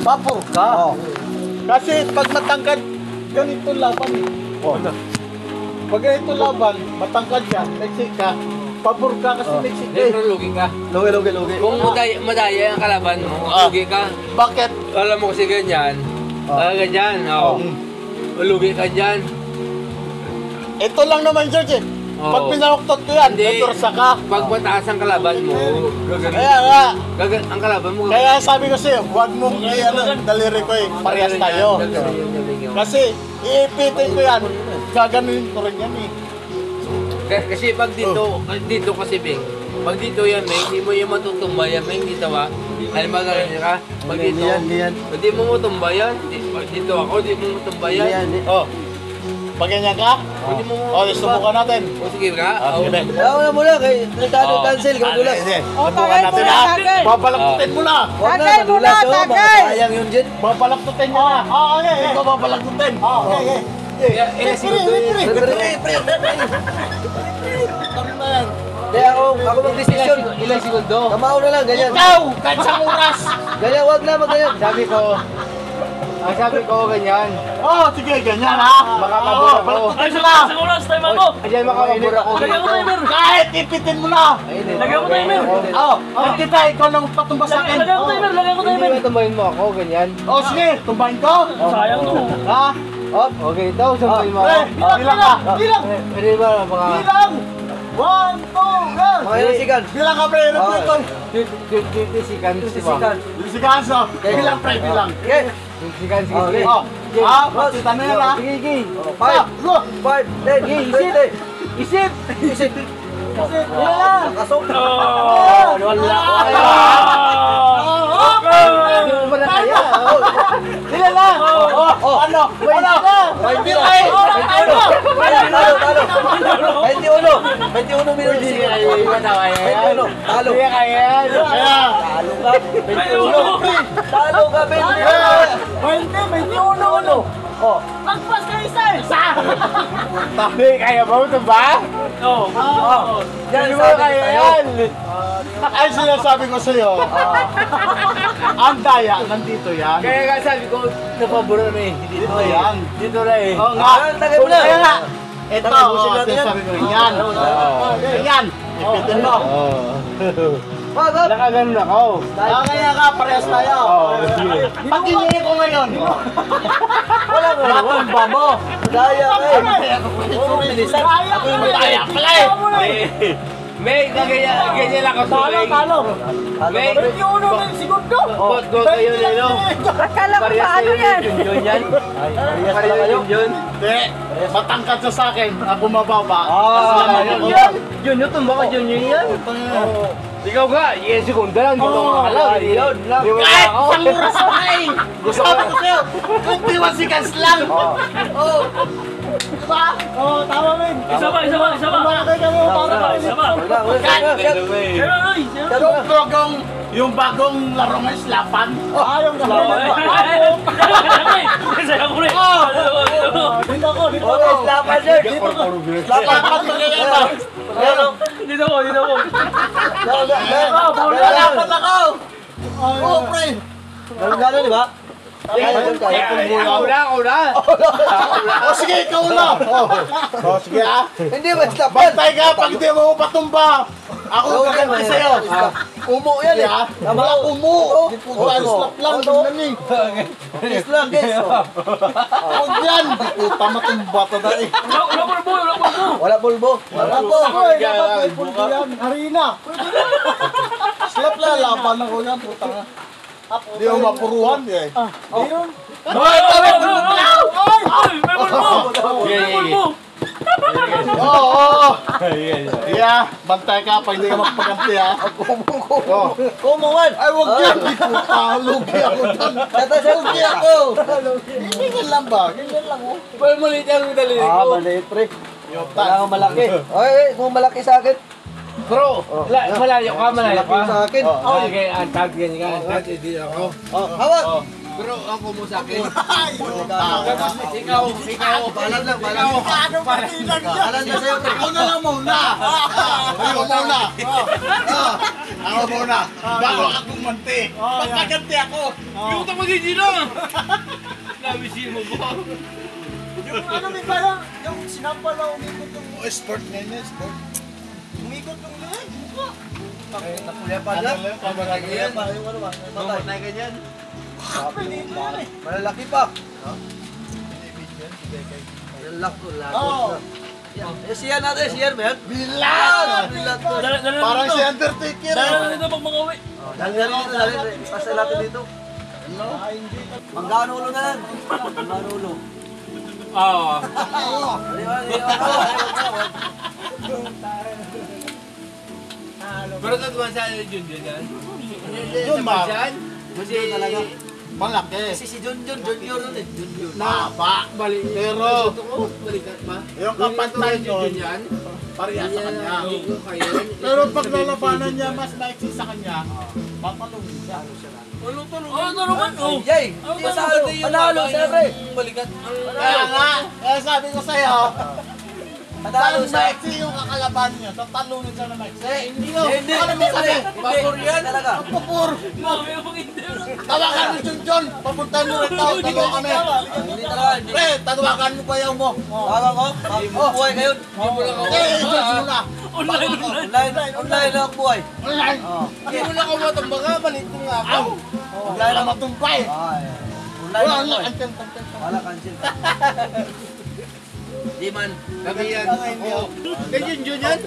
Papur ka. Kasi pag matangkad, ganito laban. Pag ganito laban, matangkad yan, Mexic ka. Pabor ka kasi Mexic ka. Pero lugi ka. Lugi. Kung madaya ang kalaban mo, lugi ka. Bakit? Alam mo kasi ganyan. Ganyan, lugi ka dyan. Ito lang naman, George. Pag pinaruktot ko yan, nadursa ka. Pag mataas ang kalaban mo, Kaya nga. ang kalaban mo. Kaya sabi ko sa'yo, huwag mong daliri ko eh. Parehas tayo. Kasi, iipitin ko yan. Gaganunin ko rin yan eh. Kasi pag dito kasi Bing, pag dito yan, Bing, hindi mo yung matutumba yan, Bing, dito ba? Alam mo ganyan ka? Pag dito, hindi mo matumba yan. Pag dito ako, hindi mo matumba yan. Pag ganyan ka? Subukan natin. Sige ka? Sige. Wala mo lang, cancel, kadulas. Subukan natin ha. Babalaktutin mo na. Huwag na, kadulas, sayang yun dyan. Babalaktutin mo na. Ito babalaktutin. Ilang segundo yun. Kaya ako mag-decision. Ilang segundo? Kamao na lang, ganyan. Ikaw! Kahit sa oras! Ganyan, wag na, ganyan. Sabi ko ganyan. Sige, ganyan ha. Makakabura ako. Balaktutin mo na. Sa oras, time mo! Ayan makakabura ako. Lagyan mo timer! Kahit ipitin mo na. Lagyan mo timer! Kita, ikaw lang patumba sa akin. Lagyan mo timer! Lagyan mo Hindi timer! ba tumbahin mo ako, ganyan? Sige, tumbahin ko. Sayang to! Ha? Okay, ito, tumbahin mo ako. Bilang ka. Bilang. Pwede ba mga... Bilang. 1, 2, go. Mga ilang sigan. Bilang ka, pre. Replay. 20 seconds, di ba? Sigan, so. Bilang, pre. Bilang. Okay. 20 seconds, sige. Pasita na yan ha. Sige. 5, Go. 10, Isip! Isip! Bilang. Kasok! Sila lang! Ano? Talo! 21 minutos! 21! Talo! Talo ka, Ben! 21! Magpas ka isa! Hindi, kaya ba ito ba? Yan, Hindi mo kaya yan! Ay, sinasabi ko sa'yo, ang daya, nandito yan. Kaya nga sabi ko, napabura na eh. Dito yan. Dito na eh. Oo nga. Tagay mo na. Kaya nga. Ito, Tapusin natin yan. sinasabi ko rin yan. Yan. Ipitin mo. Nakaganon ako. Kaya nga, parehas tayo. Pag hinihin ko ngayon, matumba mo. Daya ka eh! Ako yung madaya pala eh. May, ganyan lang ako sa Talo! May, 21 segundo! bot kayo Leno. Akala ko Parehas paano kayo yan? Yun yan. Parehas yun. Hindi, matangkad sa akin, ako mababa. Yun, tumba ka yun yan. Ikaw ka, yes, segunda lang. Dito ka lang. Yun lang. Kahit isang oras pa eh! Sabi ko sa'yo, 21 seconds lang! Diba? Tama, men! Isa pa! Kumakay kami para Isa pa! yung bagong laro ng islapan. Yung Saya ko rin! Dito ako! Lapan, sir! Lapan magaling ba? Dito ako! Lapan ako! Oo, pre! Gano'n, di ba? Ako na. Sige, ikaw na! Sige ah! Hindi, basta lapan! Bantay ka pag di mo patumba! Ako gaganti sa'yo! Umo yan eh! Wala umu! Slap lang, ganyan Yes lang, guys! Huwag yan! Di ko matumba to na eh! Wala pulbo! Wala po! Dapat may pulbo yan! Harina! Slap lang, laban ako yan, puta nga! Di mo mapuruhan eh! Ayun! Ay! Tawag mo! May bulbo! Oo! Yeah, bantay ka pa, hindi ka magpaganti ha. Kumungan! Ay, wag yan! Di ko lugi ako dyan. Lugi ako! Ganyan lang ba? Ganyan lang oh. Pero maliit ang dali ko. Maliit pre. Wala kang malaki. Okay, kung malaki sa akin. Bro, malayo ka. Malaki sa akin. Okay, antag ganyan ka. Antag, hindi ako. Hawak! Bro, ako mo sa akin. Ikaw. Balat lang, balat. Balat na sa'yo, pre. Ako na lang muna. Ako muna. Ako muna. Bago ako gumanti. Pagkaganti ako. Yung utang mo din dito. Nabisin mo ba? Yung ano may parang, yung sinampal na umikot yung sport na yun, sport. Umikot yung leg. Nakulya pa lang. Yan. Yung ano ba? Matay. Matay ka dyan. Malalaki pa. Malalaki ko, lagot na. Siyan natin, siyan ba yan? Bilang! Bilat to. Parang si Undertaker. Dala nito pag makauwi. Dali na rin dito, dali na rin. Ipasa natin dito. Manggaan ulo na yan. Manggaan ulo. Oo. Dali ba? Pero tatuan sa Junjun yan. Yun, ma. Kasi talaga. Malaki. Kasi si Junjun, Junior nun eh. Junior. Naba. balik. Pero, Balikat ba? yung kapantay Junjun nun, yan. parehas sa kanya. Kayo. Pero pag lalabanan niya, mas maiksi sa kanya, papalungin siya. Ano to? Oh, ano naman? Oh. Jay, hindi sa ano. Panalo, siyempre. Balikat. Kaya nga, kaya sabi ko sa'yo, Panalo dahil sa... maiksi yung kakalaban niya, tatalunin siya na maiksi. Hindi, Hindi, ano mo sabi? Papur yan. Talaga. Papur! Mami, yung hindi. Tawagan mo Junjun! Papunta mo rin tao, talo kami. Hindi talaga. Hindi. Pre, tawagan mo bayaw mo. Tawagan ko. Buhay kayo. Hindi mo lang ako. Eh, Junjun muna. Online. Online lang ang buhay. Online. Hindi mo lang ako matumbaga. Balik ko nga ako. Wala na matumpay. Online Wala lang na, buhay. anten. Wala cancel. Di man. Kami yan. Oo. Kay Junjun yan.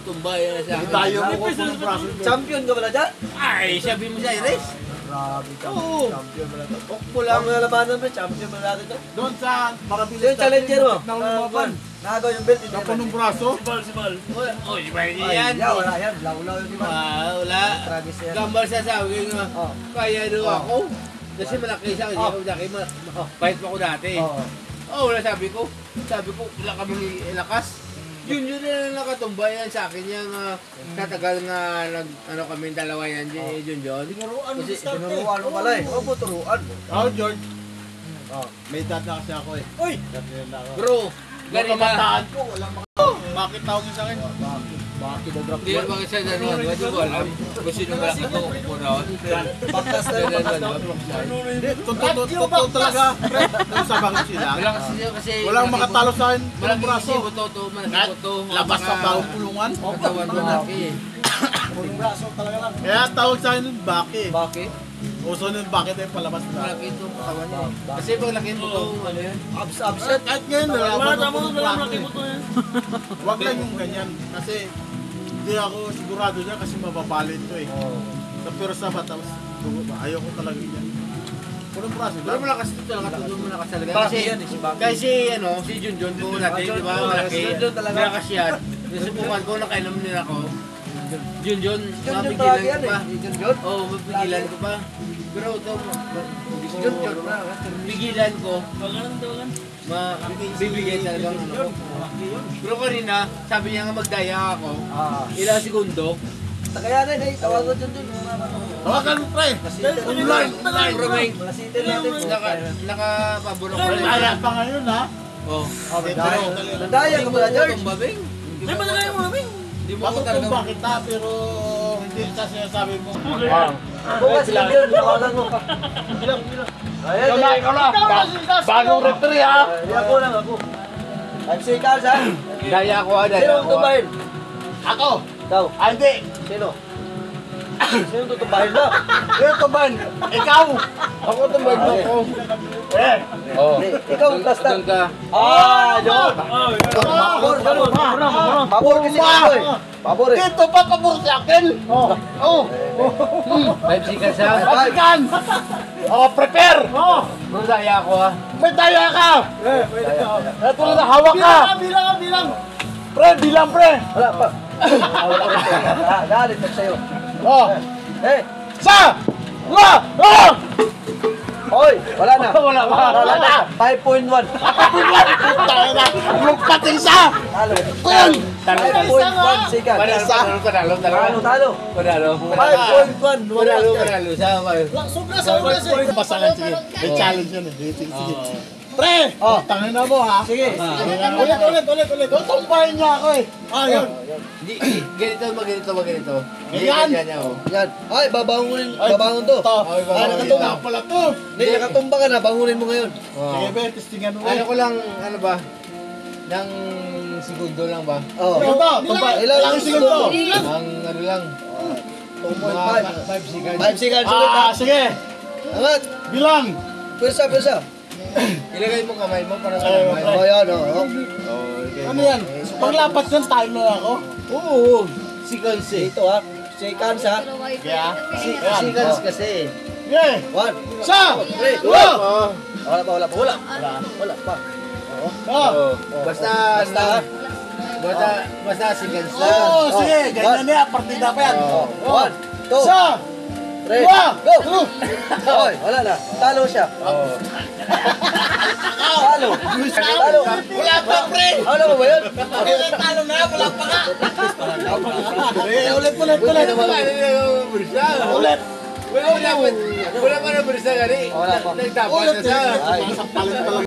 Tumbayan na siya. Tayo mo ko kung braso. Champion ka pala dyan? Ay, sabi mo siya, Iris. Grabe, Oo. champion pala to. Okpo Lang lang. na labanan mo, champion pala natin to. Doon sa makabilis Yung challenger mo. na lumaban. Nakagaw yung belt. Sa punong braso. Si Bal. Oh, iba Ay, yan. wala yan. Law-law yun, di ba? Wala. Travis yan. Gambal siya sabi nga. Oh. Kaya daw ako. Kasi malaki siya. Hindi ako malaki. Fight pa ako dati. Oo. Oh, wala sabi ko. Sabi ko, wala kami lakas. Yun na lang nakatumbayan sa akin yung katagal nga ano kami dalawa yan, Junjun. Tinuruan mo Kasi sa Tinuruan mo pala eh. Oo po, turuan. Oh, George. May data kasi ako eh. Uy! Bro, Yung ganito. kamataan ko, walang bakit tawag niyo sa akin? Bakit daw drop Hindi ball? ba kasi nanuhan, hindi ko alam. Kung sino malaki ko, kung raon. Bakas na yun. Hindi, totoo talaga. Pre, sa bakit sila? Wala kasi kasi... Walang makatalo sa akin. Malaki Walang braso. kasi buto, malaki Kahit buto. labas sa bawang pulungan. Katawan mo laki eh. Puling braso talaga lang. Kaya tawag sa akin nun, Baki. Bakit? Uso nun, bakit ay palabas na. Malaki ito, katawan mo. Kasi pag laki mo ito, ano yan? Abs Kahit ngayon, Wala nalaman tamo ako ng na lang braso laki eh. mo to yan. Huwag lang yung ganyan. Kasi hindi ako sigurado niya kasi mababalin to eh. Pero sa batas, ayoko talaga yan. Punong braso Pero lang. malakas ito talaga, tulong mo lakas talaga. Baki Kasi, yan eh, si Baki. kasi ano, si Junjun po natin, di ba, malaki. Si Junjun talaga. Malakas yan. Nasubukan ko, nakainom nila ako. Junjun, Junjun mapigilan talaga ko yan pa. eh. Junjun? Oo, mapigilan ko pa. Pero ito, Junjun na. pigilan ko, Tawagan. bibigyan talagang ano ko. Pero kanina, sabi niya nga magdaya ako, ilang segundo, Tagayanan eh. Tawag ko Junjun. Tawagan mo pre! Online! Pero may Mga sitin natin. nakapaburo ko rin. Kaya pa ngayon ha. Oh. Pero, nadaya ka pala, George. Tumbabing. May patagay mo namin. Hindi mo ako Matutumba talaga. kita pero hindi sa sinasabi mo. Bukas si Junjun. Tawagan mo. Ayan eh. Ikaw na! Bagong referee ha! Hindi ako lang ako. MC Carls ha? Daya ko, Sino daya ang ko. tubahin? Ako! Ikaw. Ah, hindi! Sino? Sino tutubahin na? Ito Tuban! Ikaw! Ako tumbay mo ako. Eh! Oh. Hindi, ikaw ang plastan. Doon ka. Yun. Pabor, ganun. Pabor kasi ako eh. Pabor eh. Dito pa pabor sa akin! Oh! 5 seconds ha. Pasikan! Oh, prepare! Bro, daya ko ha. May daya ka! Ito na, hawak ka! Bilang! Pre, bilang pre! Wala pa. Galit ako sa'yo. Oh! Eh, Sa! Wa! Oh! hoy, wala na. Wala Wala na. 5.1. Tayo na. Magpating sa. Talo. Kun. 5.1 second. Panalo. Talo. 5.1. Panalo. Sama kayo. Sobra. Pasangan, sige. May challenge yan eh. Sige. Pre! Oh. Tangin na mo ha. Sige. Ulit. Tutumpahin niya ako eh. Yun. Di, ganito. Ganyan. Ganyan, oh. Yan. Ay, babangunin to. Ay, nakatumba pala to. Hindi, nakatumba ka na. Bangunin mo ngayon. Sige, be, testingan mo. Ano ko lang, ano ba? Nang segundo lang ba? Oh. Ilang segundo? Ang ano lang. 2.5. 5 seconds. 5 seconds ulit ha. Sige. Angat. Bilang. Pwersa. Ilagay mo kamay mo para sa Ay, kamay. Oh, yan. Oh. Ano yan? Paglapat yan, time na ako. Oo. Seconds eh. Dito ha. Seconds ha. Kaya? Seconds kasi. Sige. 1. Sa. 3. Go. Wala pa. Oh. Basta seconds lang. Oh, sige. Ganyan niya. Partida pa yan. 1, 2, Sa. 3, go! Oy, wala na. Talo siya. Talo. Wala pa, pre. Ano mo ba yun? Talo na yan. Wala pa ka. Ulit. Ulit. Wala pa na bersa gani. Wala pa. Nagtapos na siya. Ay. Sampalan talaga.